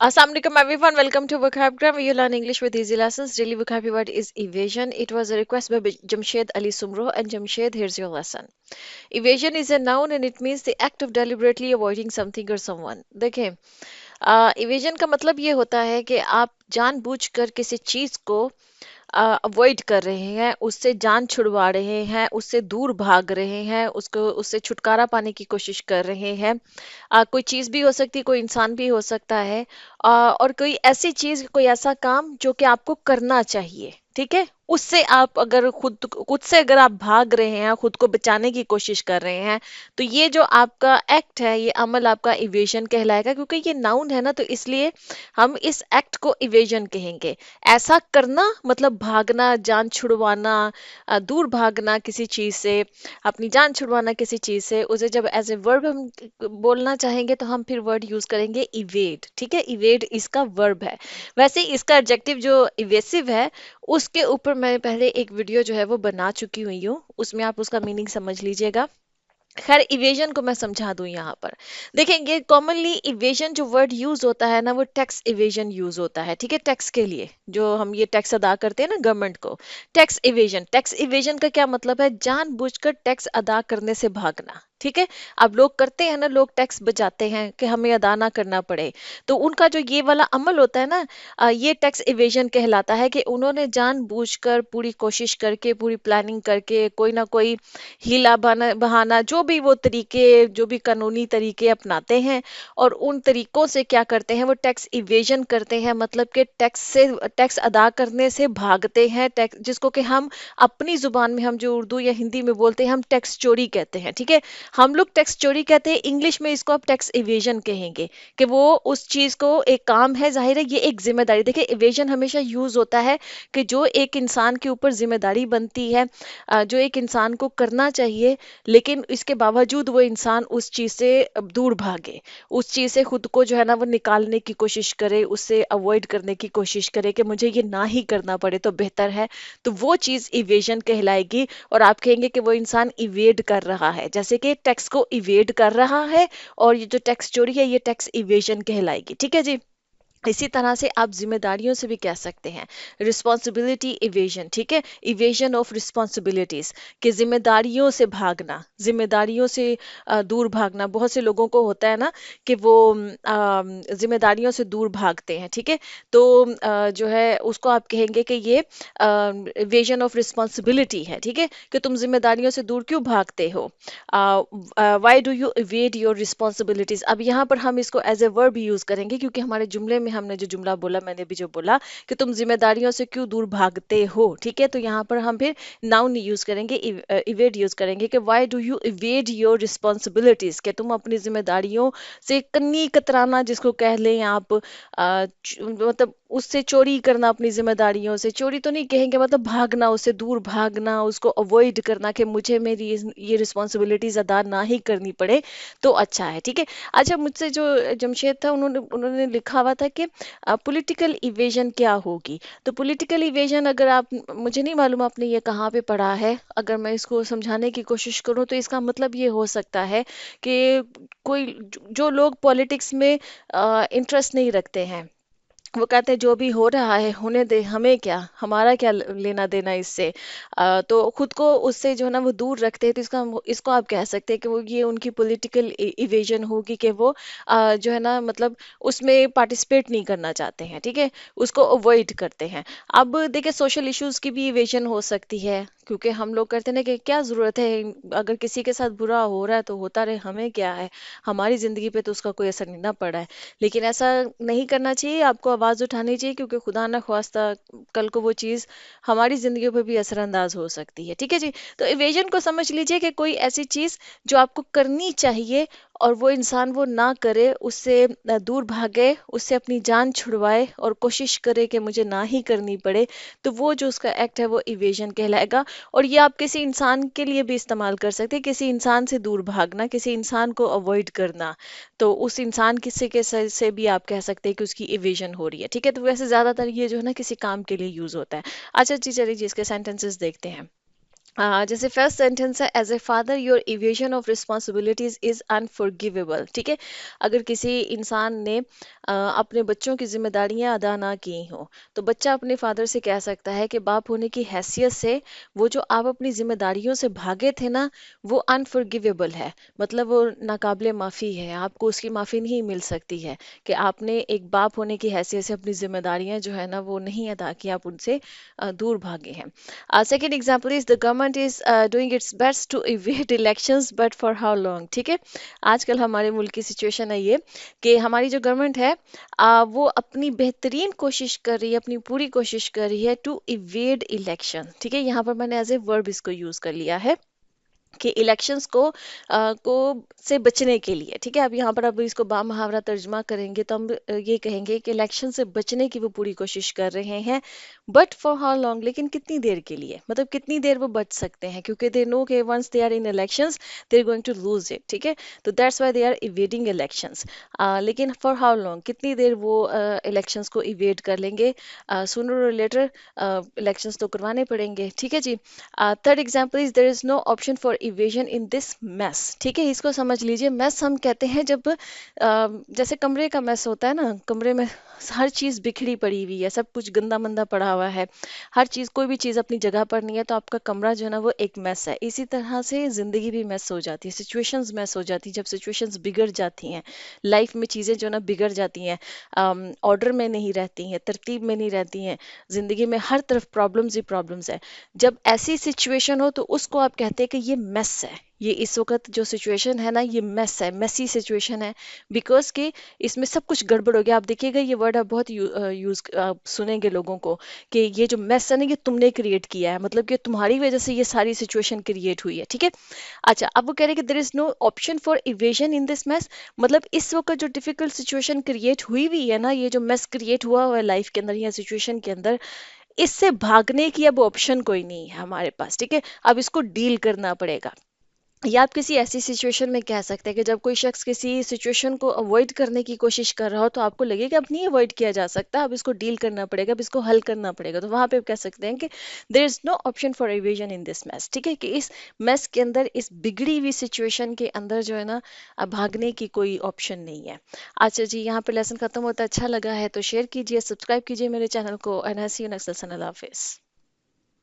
Assalamualaikum everyone, welcome to Vocabgram where you learn English with easy lessons. Daily vocabulary word is evasion. It was a request by Jamshed Ali Sumro, and Jamshed, here's your lesson. Evasion is a noun and it means the act of deliberately avoiding something or someone. देखें, evasion का मतलब ये होता है कि आप जानबूझकर किसी चीज को अवॉइड कर रहे हैं, उससे जान छुड़वा रहे हैं, उससे दूर भाग रहे हैं, उसको उससे छुटकारा पाने की कोशिश कर रहे हैं। कोई चीज भी हो सकती है, कोई इंसान भी हो सकता है, और कोई ऐसी चीज, कोई ऐसा काम जो कि आपको करना चाहिए, ठीक है, उससे आप अगर खुद खुद से अगर आप भाग रहे हैं, खुद को बचाने की कोशिश कर रहे हैं, तो ये जो आपका एक्ट है, ये अमल आपका इवेजन कहलाएगा। क्योंकि ये नाउन है ना, तो इसलिए हम इस एक्ट को इवेजन कहेंगे। ऐसा करना मतलब भागना, जान छुड़वाना, दूर भागना किसी चीज से, अपनी जान छुड़वाना किसी चीज से। उसे जब एज ए वर्ब हम बोलना चाहेंगे तो हम फिर वर्ड यूज करेंगे इवेड, ठीक है। इवेड इसका वर्ब है। वैसे ही इसका एडजेक्टिव जो इवेसिव है, उसके ऊपर मैं पहले एक वीडियो जो है वो बना चुकी हुई हूँ, उसमें आप उसका मीनिंग समझ लीजिएगा। खैर, इवेजन को मैं समझा दूं यहाँ पर। देखेंगे, कॉमनली इवेजन जो वर्ड यूज होता है ना, वो टैक्स इवेजन यूज होता है, ठीक है। टैक्स के लिए जो हम ये टैक्स अदा करते हैं ना गवर्नमेंट को, टैक्स इवेजन का क्या मतलब है? जानबूझकर टैक्स अदा करने से भागना, ठीक है। अब लोग करते हैं ना, लोग टैक्स बचाते हैं कि हमें अदा ना करना पड़े, तो उनका जो ये वाला अमल होता है ना, ये टैक्स इवेजन कहलाता है कि उन्होंने जानबूझकर पूरी कोशिश करके, पूरी प्लानिंग करके, कोई ना कोई हीला बहाना बहाना, जो भी वो तरीके, जो भी कानूनी तरीके अपनाते हैं, और उन तरीकों से क्या करते हैं, वो टैक्स इवेजन करते हैं। मतलब कि टैक्स अदा करने से भागते हैं। टैक्स जिसको कि हम अपनी जुबान में, हम जो उर्दू या हिंदी में बोलते हैं, हम टैक्स चोरी कहते हैं, ठीक है। हम लोग टैक्स चोरी कहते हैं, इंग्लिश में इसको आप टैक्स इवेजन कहेंगे कि वो उस चीज को, एक काम है, जाहिर है ये एक जिम्मेदारी। देखिए, इवेजन हमेशा यूज होता है कि जो एक इंसान के ऊपर जिम्मेदारी बनती है, जो एक इंसान को करना चाहिए, लेकिन इसके बावजूद वो इंसान उस चीज से दूर भागे, उस चीज से खुद को जो है ना वो निकालने की कोशिश करे, उससे अवॉइड करने की कोशिश करे कि मुझे ये ना ही करना पड़े तो बेहतर है, तो वो चीज इवेजन कहलाएगी। और आप कहेंगे कि वो इंसान इवेड कर रहा है, जैसे कि टैक्स को इवेड कर रहा है, और ये जो टैक्स चोरी है, ये टैक्स इवेजन कहलाएगी, ठीक है जी। इसी तरह से आप जिम्मेदारियों से भी कह सकते हैं, रिस्पॉन्सिबिलिटी इवेजन, ठीक है। इवेजन ऑफ रिस्पॉन्सिबिलिटीज, कि जिम्मेदारियों से भागना, जिम्मेदारियों से दूर भागना। बहुत से लोगों को होता है ना कि वो जिम्मेदारियों से दूर भागते हैं, ठीक है। तो जो है उसको आप कहेंगे कि ये इवेजन ऑफ रिस्पॉन्सिबिलिटी है, ठीक है, कि तुम जिम्मेदारियों से दूर क्यों भागते हो। Why do you evade your responsibilities. अब यहाँ पर हम इसको एज ए वर्ब यूज करेंगे, क्योंकि हमारे जुमले में हमने जो जुमला बोला, मैंने भी जो बोला कि तुम जिम्मेदारियों से क्यों दूर भागते हो, ठीक है। तो यहाँ पर हम फिर नाउन यूज करेंगे, इवेड यूज करेंगे कि why do you evade your responsibilities, कि तुम अपनी जिम्मेदारियों से कन्नी कतराना, जिसको कह लें आप, मतलब उससे चोरी करना, अपनी जिम्मेदारियों से, चोरी तो नहीं कहेंगे, मतलब भागना, उससे दूर भागना, उसको अवॉइड करना कि मुझे मेरी ये रिस्पॉन्सिबिलिटीज अदा ना ही करनी पड़े, तो अच्छा है, ठीक है। अच्छा, मुझसे जो जमशेद था, उन्होंने उन्होंने लिखा हुआ था कि पॉलिटिकल इवेजन क्या होगी। तो पॉलिटिकल इवेजन, अगर आप, मुझे नहीं मालूम आपने ये कहाँ पे पढ़ा है, अगर मैं इसको समझाने की कोशिश करूँ तो इसका मतलब ये हो सकता है कि कोई जो लोग पॉलिटिक्स में इंटरेस्ट नहीं रखते हैं, वो कहते हैं जो भी हो रहा है होने दे, हमें क्या, हमारा क्या लेना देना इससे। तो खुद को उससे जो है ना वो दूर रखते हैं, तो इसको आप कह सकते हैं कि वो, ये उनकी पॉलिटिकल इवेजन होगी, कि वो जो है ना, मतलब उसमें पार्टिसिपेट नहीं करना चाहते हैं, ठीक है, उसको अवॉइड करते हैं। अब देखिए, सोशल इश्यूज की भी इवेजन हो सकती है, क्योंकि हम लोग करते हैं ना कि क्या जरूरत है, अगर किसी के साथ बुरा हो रहा है तो होता रहे, हमें क्या है, हमारी जिंदगी पे तो उसका कोई असर नहीं ना पड़ा है। लेकिन ऐसा नहीं करना चाहिए, आपको आवाज उठानी चाहिए, क्योंकि खुदा ना ख्वास्ता कल को वो चीज हमारी जिंदगी पर भी असरअंदाज हो सकती है, ठीक है जी। तो इवेजन को समझ लीजिए कि कोई ऐसी चीज जो आपको करनी चाहिए, और वो इंसान वो ना करे, उससे दूर भागे, उससे अपनी जान छुड़वाए, और कोशिश करे कि मुझे ना ही करनी पड़े, तो वो जो उसका एक्ट है वो इवेजन कहलाएगा। और ये आप किसी इंसान के लिए भी इस्तेमाल कर सकते हैं, किसी इंसान से दूर भागना, किसी इंसान को अवॉइड करना, तो उस इंसान किसी के से भी आप कह सकते हैं कि उसकी इवेजन हो रही है, ठीक है। तो वैसे ज्यादातर ये जो है ना किसी काम के लिए यूज होता है। अच्छा जी, चलिए जी, इसके सेंटेंसेस देखते हैं। जैसे फर्स्ट सेंटेंस है, as a father your evasion of responsibilities is unforgivable. ठीक है, अगर किसी इंसान ने अपने बच्चों की जिम्मेदारियां अदा ना की हो, तो बच्चा अपने फादर से कह सकता है कि बाप होने की हैसियत से वो जो आप अपनी जिम्मेदारियों से भागे थे ना, वो अनफॉरगिवेबल है। मतलब वो नाकाबिले माफ़ी है, आपको उसकी माफ़ी नहीं मिल सकती है कि आपने एक बाप होने की हैसियत से अपनी जिम्मेदारियां जो है ना वो नहीं अदा की, आप उनसे दूर भागे हैं। Second example is the government is doing its best to evade elections, but for how long? ठीक है, आजकल हमारे मुल्क की सिचुएशन है ये कि हमारी जो गवर्नमेंट है वो अपनी बेहतरीन कोशिश कर रही है, अपनी पूरी कोशिश कर रही है टू इवेड इलेक्शन। ठीक है, यहाँ पर मैंने एज ए वर्ब इसको यूज कर लिया है कि इलेक्शंस को से बचने के लिए। ठीक है, अब यहाँ पर अब इसको बा मुहावरा तर्जुमा करेंगे तो हम ये कहेंगे कि इलेक्शन से बचने की वो पूरी कोशिश कर रहे हैं, बट फॉर हाउ लॉन्ग, लेकिन कितनी देर के लिए, मतलब कितनी देर वो बच सकते हैं, क्योंकि दे नो कि once they are in elections they are going to lose it. ठीक है, तो that's why they are evading elections. लेकिन फॉर हाउ लॉन्ग, कितनी देर वो इलेक्शंस को इवेड कर लेंगे, सूनर और लेटर इलेक्शंस तो करवाने पड़ेंगे। ठीक है जी। Third example is there is no option for evasion in this mess. ठीक है, इसको समझ लीजिए। मेस हम कहते हैं जब जैसे कमरे का मेस होता है ना, कमरे में हर चीज़ बिखरी पड़ी हुई है, सब कुछ गंदा मंदा पड़ा हुआ है, हर चीज़, कोई भी चीज़ अपनी जगह पर नहीं है, तो आपका कमरा जो है ना वो एक मेस है। इसी तरह से ज़िंदगी भी मेस हो जाती है, सिचुएशंस मेस हो जाती हैं जब सिचुएशंस बिगड़ जाती हैं, लाइफ में चीज़ें जो है ना बिगड़ जाती हैं, ऑर्डर में नहीं रहती हैं, तरतीब में नहीं रहती हैं, ज़िंदगी में हर तरफ प्रॉब्लम्स ही प्रॉब्लम्स है। जब ऐसी सिचुएशन हो तो उसको आप कहते हैं कि ये मेस है, ये इस वक्त जो सिचुएशन है ना ये मेस है, मेसी सिचुएशन है, बिकॉज कि इसमें सब कुछ गड़बड़ हो गया। आप देखिएगा ये वर्ड आप बहुत यूज सुनेंगे लोगों को कि ये जो मेस है ना ये तुमने क्रिएट किया है, मतलब कि तुम्हारी वजह से ये सारी सिचुएशन क्रिएट हुई है। ठीक है, अच्छा, अब वो कह रहे हैं कि there is no option for evasion in this mess, मतलब इस वक्त जो डिफिकल्ट सिचुएशन क्रिएट हुई हुई है ना, ये जो मेस क्रिएट हुआ हुआ है लाइफ के अंदर या सिचुएशन के अंदर, इससे भागने की अब ऑप्शन कोई नहीं है हमारे पास। ठीक है, अब इसको डील करना पड़ेगा। या आप किसी ऐसी सिचुएशन में कह सकते हैं कि जब कोई शख्स किसी सिचुएशन को अवॉइड करने की कोशिश कर रहा हो तो आपको लगे कि अब नहीं अवॉइड किया जा सकता, अब इसको डील करना पड़ेगा, अब इसको हल करना पड़ेगा, तो वहां पे आप कह सकते हैं कि there is no option for evasion in this mess. ठीक है, कि इस मैस के अंदर, इस बिगड़ी हुई सिचुएशन के अंदर जो है ना, अब भागने की कोई ऑप्शन नहीं है। अच्छा जी, यहाँ पे लेसन खत्म होता है। अच्छा लगा है तो शेयर कीजिए, सब्सक्राइब कीजिए मेरे चैनल को, and I see you next lesson. अल्लाह हाफिज।